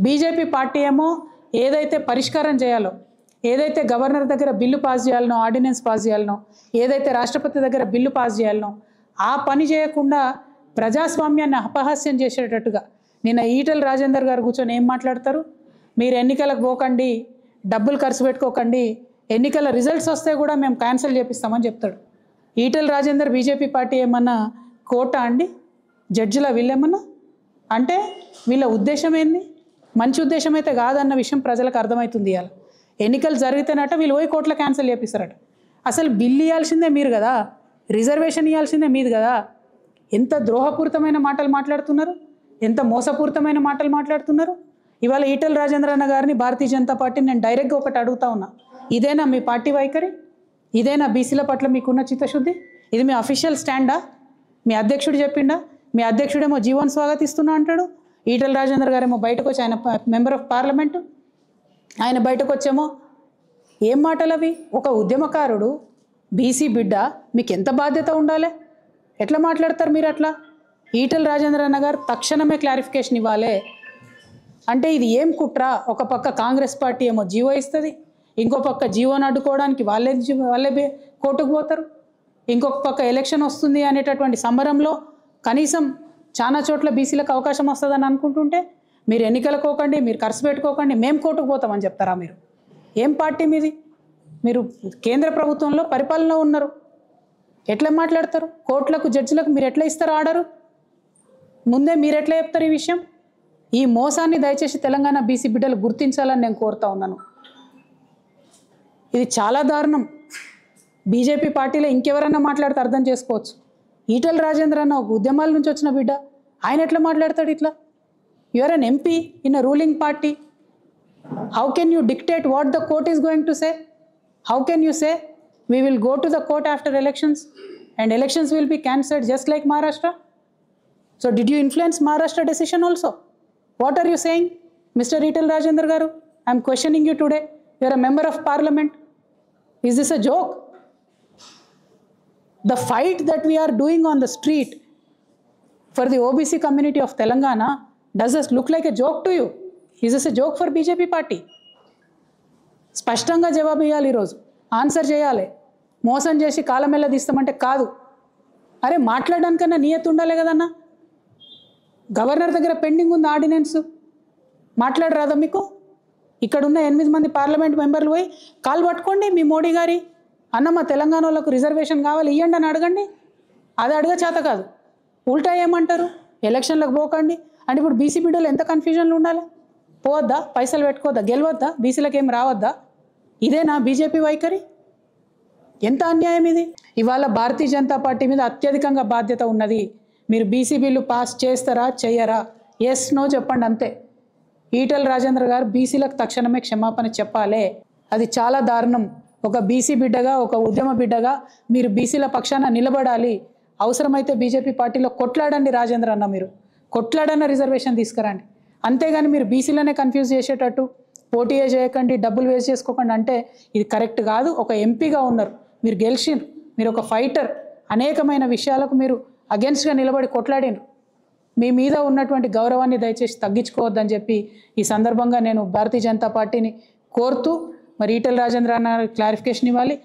BJP party ఏమో ఏదైతే పరిష్కారం చేయాలో, ఏదైతే గవర్నర్ దగ్గర బిల్లు పాస్ చేయాలనో, ఆర్డినెన్స్ పాస్ చేయాలనో, ఏదైతే రాష్ట్రపతి దగ్గర బిల్లు పాస్ చేయాలనో ఆ పని చేయకుండా ప్రజాస్వామ్యాన్ని అపహాస్యం చేసేటట్టుగా నిన్న ఈటెల రాజేందర్ గారు కూర్చొని ఏం మాట్లాడతారు? మీరు ఎన్నికలకు పోకండి, డబ్బులు ఖర్చు పెట్టుకోకండి, ఎన్నికల రిజల్ట్స్ వస్తే కూడా మేము క్యాన్సిల్ చేపిస్తామని చెప్తాడు. ఈటెల రాజేందర్ బీజేపీ పార్టీ ఏమన్నా కోట అండి? జడ్జిల వీళ్ళేమన్నా? అంటే వీళ్ళ ఉద్దేశం ఏంది? మంచి ఉద్దేశం అయితే కాదన్న విషయం ప్రజలకు అర్థమవుతుంది. ఇవాళ ఎన్నికలు జరిగితేనట వీళ్ళు పోయి కోట్ల క్యాన్సిల్ చేపిస్తారట. అసలు బిల్లు ఇవ్వాల్సిందే మీరు కదా, రిజర్వేషన్ ఇవ్వాల్సిందే మీది కదా. ఎంత ద్రోహపూరితమైన మాటలు మాట్లాడుతున్నారు, ఎంత మోసపూరితమైన మాటలు మాట్లాడుతున్నారు. ఇవాళ ఈటెల రాజేంద్ర అన్న గారిని భారతీయ జనతా పార్టీ నేను డైరెక్ట్గా ఒకటి అడుగుతా ఉన్నా, ఇదేనా మీ పార్టీ వైఖరి? ఇదేనా బీసీల పట్ల మీకున్న చిత్తశుద్ధి? ఇది మీ అఫీషియల్ స్టాండా? మీ అధ్యక్షుడు చెప్పిండా? మీ అధ్యక్షుడేమో జీవన్ స్వాగతిస్తున్నా అంటాడు, ఈటెల రాజేందర్ గారేమో బయటకు వచ్చి, ఆయన మెంబర్ ఆఫ్ పార్లమెంటు, ఆయన బయటకు వచ్చేమో ఏం మాటలు అవి? ఒక ఉద్యమకారుడు, బీసీ బిడ్డ, మీకు ఎంత బాధ్యత ఉండాలి? ఎట్లా మాట్లాడతారు మీరు అట్లా? ఈటెల రాజేంద్ర అన్న గారు తక్షణమే క్లారిఫికేషన్ ఇవ్వాలి. అంటే ఇది ఏం కుట్ర? ఒక పక్క కాంగ్రెస్ పార్టీ ఏమో జీవో ఇస్తుంది, ఇంకో పక్క జీవోని అడ్డుకోవడానికి వాళ్ళే కోర్టుకు పోతారు, ఇంకొక పక్క ఎలక్షన్ వస్తుంది అనేటటువంటి సంబరంలో కనీసం చాలా చోట్ల బీసీలకు అవకాశం వస్తుందని అనుకుంటుంటే మీరు ఎన్నికలకు పోకండి, మీరు ఖర్చు పెట్టుకోకండి, మేము కోర్టుకు పోతామని చెప్తారా? మీరు ఏం పార్టీ మీది? మీరు కేంద్ర ప్రభుత్వంలో పరిపాలన ఉన్నారు, ఎట్లా మాట్లాడతారు? కోర్టులకు, జడ్జిలకు మీరు ఎట్లా ఇస్తారు ఆర్డరు? ముందే మీరు ఎట్లా చెప్తారు ఈ విషయం? ఈ మోసాన్ని దయచేసి తెలంగాణ బీసీ బిడ్డలు గుర్తించాలని నేను కోరుతా ఉన్నాను. ఇది చాలా దారుణం. బీజేపీ పార్టీలో ఇంకెవరన్నా మాట్లాడితే అర్థం చేసుకోవచ్చు. ఈటెల రాజేంద్ర అన్న ఒక ఉద్యమాల నుంచి వచ్చిన బిడ్డ, ఆయన ఎట్లా మాట్లాడతాడు ఇట్లా? You are an MP in a ruling party. How can you dictate what the court is going to say? How can you say we will go to the court after elections and elections will be cancelled just like Maharashtra? So did you influence Maharashtra decision also? What are you saying, Mr. Etal Rajendra Garu? I am questioning you today. You are a member of parliament. Is this a joke? The fight that we are doing on the street for the OBC community of Telangana, does this look like a joke to you? Is this a joke for BJP party? స్పష్టంగా జవాబు ఇవ్వాలి, ఈరోజు answer చేయాలి. మోసం చేసి కాలమెల్ల తీస్తామంటే కాదు. అరే మాట్లాడడానికన్నా నియత ఉండాలి కదన్నా. గవర్నర్ దగ్గర పెండింగ్ ఉంది ఆర్డినెన్స్, మాట్లాడరాదా మీకు? ఇక్కడ ఉన్న 8 మంది పార్లమెంట్ మెంబర్లు పోయి కాలు పట్టుకోండి మీ మోడీ గారి, అన్న మా తెలంగాణ వాళ్ళకు రిజర్వేషన్ కావాలి ఇవ్వండి అని అడగండి. అది అడగ చేత కాదు, ఉల్టా ఏమంటారు? ఎలక్షన్లకు పోకండి అంటే ఇప్పుడు బీసీ బిడ్డలు ఎంత కన్ఫ్యూజన్లు ఉండాలి? పోవద్దా? పైసలు పెట్టుకోవద్దా? గెలవద్దా? బీసీలకు ఏం రావద్దా? ఇదేనా బీజేపీ వైఖరి? ఎంత అన్యాయం ఇది! ఇవాళ భారతీయ జనతా పార్టీ మీద అత్యధికంగా బాధ్యత ఉన్నది. మీరు బీసీ బిల్లు పాస్ చేస్తారా చేయరా? ఎస్ నో చెప్పండి అంతే. ఈటెల రాజేంద్ర గారు బీసీలకు తక్షణమే క్షమాపణ చెప్పాలి. అది చాలా దారుణం. ఒక బీసీ బిడ్డగా, ఒక ఉద్యమ బిడ్డగా మీరు బీసీల పక్షాన నిలబడాలి. అవసరమైతే బీజేపీ పార్టీలో కొట్లాడండి రాజేంద్ర అన్న, మీరు కొట్లాడన్న రిజర్వేషన్ తీసుకురండి. అంతేగాని మీరు బీసీలనే కన్ఫ్యూజ్ చేసేటట్టు పోటీయే చేయకండి, డబ్బులు వేస్ట్ చేసుకోకండి అంటే ఇది కరెక్ట్ కాదు. ఒక ఎంపీగా ఉన్నారు, మీరు గెలిచిండ్రు, మీరు ఒక ఫైటర్, అనేకమైన విషయాలకు మీరు అగెన్స్ట్గా నిలబడి కొట్లాడినరు. మీ మీద ఉన్నటువంటి గౌరవాన్ని దయచేసి తగ్గించుకోవద్దని చెప్పి ఈ సందర్భంగా నేను భారతీయ జనతా పార్టీని కోరుతూ మరి ఈటెల రాజేంద్ర అన్న క్లారిఫికేషన్ ఇవ్వాలి.